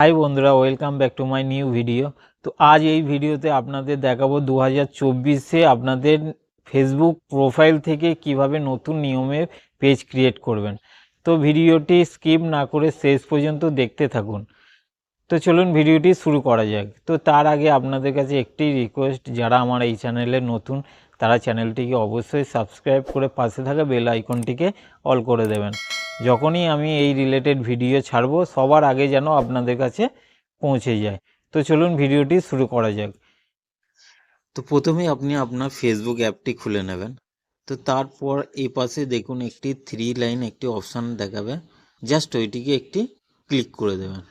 High বন্ধুরা, welcome back to my new video. তো আজ এই ভিডিওতে আপনাদের দেখাবো 2024-এ আপনাদের ফেসবুক প্রোফাইল থেকে কিভাবে নতুন নিয়মে পেজ ক্রিয়েট করবেন। তো ভিডিওটি স্কিপ না করে শেষ পর্যন্ত দেখতে থাকুন। তো চলুন ভিডিওটি শুরু করা যাক। তো তার আগে আপনাদের কাছে একটি রিকোয়েস্ট, যারা আমার এই চ্যানেলে নতুন তারা চ্যানেলটিকে অবশ্যই সাবস্ক্রাইব করে পাশে থাকা বেল আইকনটিকে অল করে দেবেন। যখনই আমি এই রিলেটেড ভিডিও ছাড়বো সবার আগে যেন আপনাদের কাছে পৌঁছে যায়। তো চলুন ভিডিওটি শুরু করা যাক। তো প্রথমে আপনি আপনার ফেসবুক অ্যাপটি খুলে নেবেন। তো তারপর এই পাশে দেখুন একটি 3 লাইন একটি অপশান দেখাবে, জাস্ট ওইটিকে একটি ক্লিক করে দেবেন।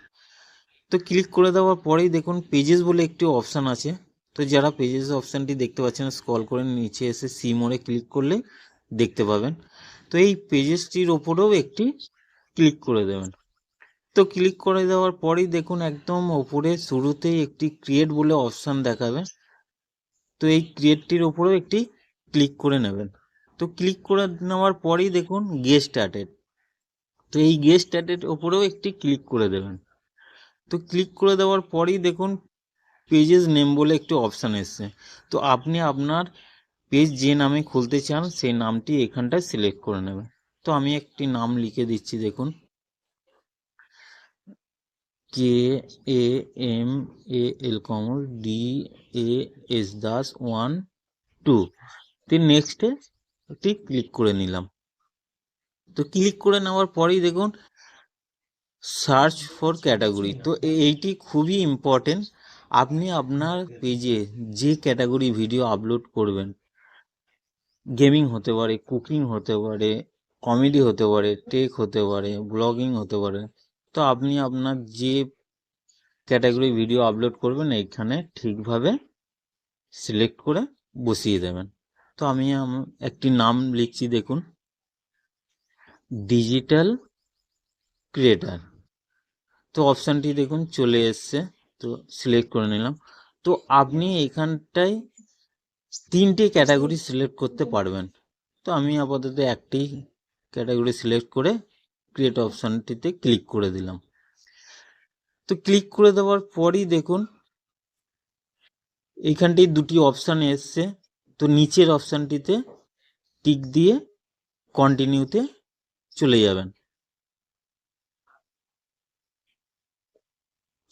তো ক্লিক করে দেওয়ার পরেই দেখুন পেজেস বলে একটি অপশান আছে। তো যারা পেজেস অপশানটি দেখতে পাচ্ছেন, স্ক্রল করে নিচে এসে সি মোড়ে ক্লিক করলে দেখতে পাবেন। তো এই পেজেসটির ওপরেও একটি ক্লিক করে দেবেন। তো ক্লিক করে দেওয়ার পরেই দেখুন একদম ওপরে শুরুতেই একটি ক্রিয়েট বলে অপশান দেখাবে। তো এই ক্রিয়েটটির ওপরেও একটি ক্লিক করে নেবেন। তো ক্লিক করে নেওয়ার পরেই দেখুন গেট স্টার্টেড। তো এই গেট স্টার্টেড ওপরেও একটি ক্লিক করে দেবেন। তো ক্লিক করে দেওয়ার পরেই দেখুন পেজেস নেম বলে একটি অপশান এসছে। তো আপনি আপনার পেজ যে নামে খুলতে চান সেই নামটি এখানটায় সিলেক্ট করে নেবেন। তো আমি একটি নাম লিখে দিচ্ছি, দেখুন KAMAL কমল DAS দাস 1 2। তো নেক্সটে একটি ক্লিক করে নিলাম। তো ক্লিক করে নেওয়ার পরেই দেখুন সার্চ ফর ক্যাটাগরি। তো এইটি খুবই ইম্পর্টেন্ট। আপনি আপনার পেজে যে ক্যাটাগরি ভিডিও আপলোড করবেন, গেমিং হতে পারে, কুকিং হতে পারে, কমেডি হতে পারে, টেক হতে পারে, ব্লগিং হতে পারে, তো আপনি আপনার যে ক্যাটাগরি ভিডিও আপলোড করবেন এইখানে ঠিকভাবে সিলেক্ট করে বসিয়ে দেবেন। তো আমি একটি নাম লিখছি, দেখুন ডিজিটাল ক্রিয়েটার। তো অপশানটি দেখুন চলে এসছে। তো সিলেক্ট করে নিলাম। তো আপনি এখানটায় 3টে ক্যাটাগরি সিলেক্ট করতে পারবেন। তো আমি আপাতত একটি ক্যাটাগরি সিলেক্ট করে ক্রিয়েট অপশানটিতে ক্লিক করে দিলাম। তো ক্লিক করে দেওয়ার পরই দেখুন এইখানটি দুটি অপশান এসছে। তো নিচের অপশানটিতে টিক দিয়ে কন্টিনিউতে চলে যাবেন।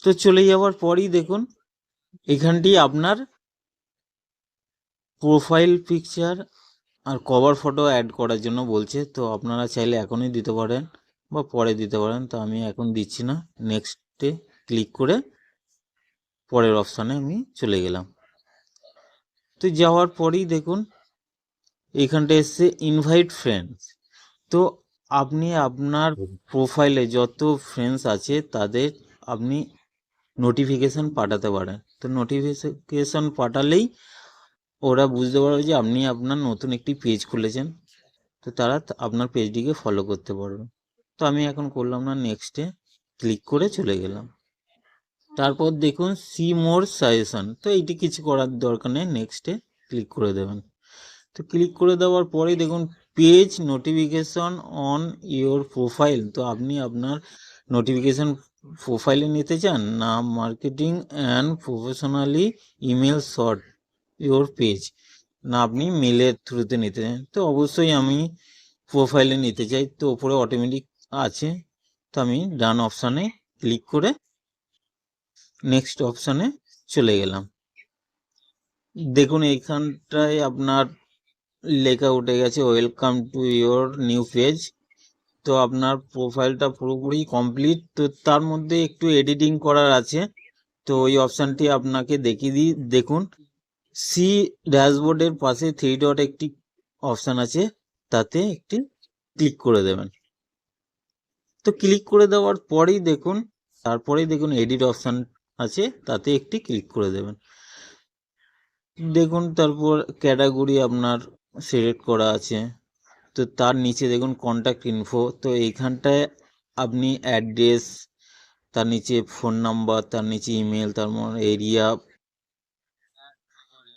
তো চলে যাওয়ার পরই দেখুন এখানটি আপনার প্রোফাইল পিকচার আর কভার ফটো অ্যাড করার জন্য বলছে। তো আপনারা চাইলে এখনই দিতে পারেন বা পরে দিতে পারেন। তো আমি এখন দিচ্ছি না, নেক্সটে ক্লিক করে পরের অপশানে আমি চলে গেলাম। তো যাওয়ার পরেই দেখুন এইখানটা এসছে ইনভাইট ফ্রেন্ডস। তো আপনি আপনার প্রোফাইলে যত ফ্রেন্ডস আছে তাদের আপনি নোটিফিকেশান পাঠাতে পারেন। তো নোটিফিকেশান পাঠালেই ওরা বুঝতে পারবে যে আপনি আপনার নতুন একটি পেজ খুলেছেন। তো তারা আপনার পেজটিকে ফলো করতে পারবে। তো আমি এখন করলাম না, নেক্সটে ক্লিক করে চলে গেলাম। তারপর দেখুন সি মোর সাজেশন। তো এইটি কিছু করার দরকার নেই, নেক্সটে ক্লিক করে দেবেন। তো ক্লিক করে দেওয়ার পরেই দেখুন page notification on your profile. তো আপনি আপনার নোটিফিকেশান প্রোফাইলে নিতে চান না marketing and professionally email short your page, না আপনি মেলের থ্রুতে নিতে চান। তো অবশ্যই আমি প্রোফাইলে নিতে চাই। তো ওপরে অটোমেটিক আছে। তো আমি ডান অপশানে ক্লিক করে নেক্সট অপশানে চলে গেলাম। দেখুন এইখানটায় আপনার লেখা উঠে গেছে welcome to your new page. তো আপনার প্রোফাইলটা পুরোপুরি কমপ্লিট। তো তার মধ্যে একটু এডিটিং করার আছে। তো ওই অপশানটি আপনাকে দেখিয়ে দিই। দেখুন সি ড্যাশবোর্ডের পাশে 3 ডট একটি অপশান আছে, তাতে একটি ক্লিক করে দেবেন। তো ক্লিক করে দেওয়ার পরেই দেখুন তারপরেই দেখুন এডিট অপশান আছে, তাতে একটি ক্লিক করে দেবেন। দেখুন তারপর ক্যাটাগরি আপনার সিলেক্ট করা আছে। তো তার নিচে দেখুন কন্ট্যাক্ট ইনফো। তো এইখানটায় আপনি অ্যাড্রেস, তার নিচে ফোন নাম্বার, তার নিচে ইমেল, তারপর এরিয়া,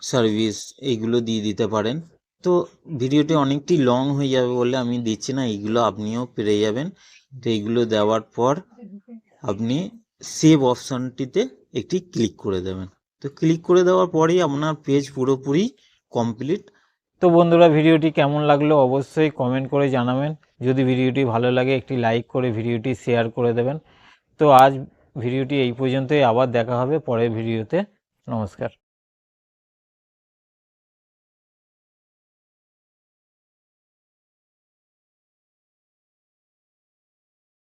সার্ভিস, এইগুলো দিয়ে দিতে পারেন। তো ভিডিওটি অনেকটি লং হয়ে যাবে বলে আমি দিচ্ছি না, এইগুলো আপনিও পেরে যাবেন। তো এইগুলো দেওয়ার পর আপনি সেভ অপশানটিতে একটি ক্লিক করে দেবেন। তো ক্লিক করে দেওয়ার পরেই আপনার পেজ পুরোপুরি কমপ্লিট। তো বন্ধুরা, ভিডিওটি কেমন লাগলো অবশ্যই কমেন্ট করে জানাবেন। যদি ভিডিওটি ভালো লাগে একটি লাইক করে ভিডিওটি শেয়ার করে দেবেন। তো আজ ভিডিওটি এই পর্যন্তই, আবার দেখা হবে পরের ভিডিওতে। নমস্কার।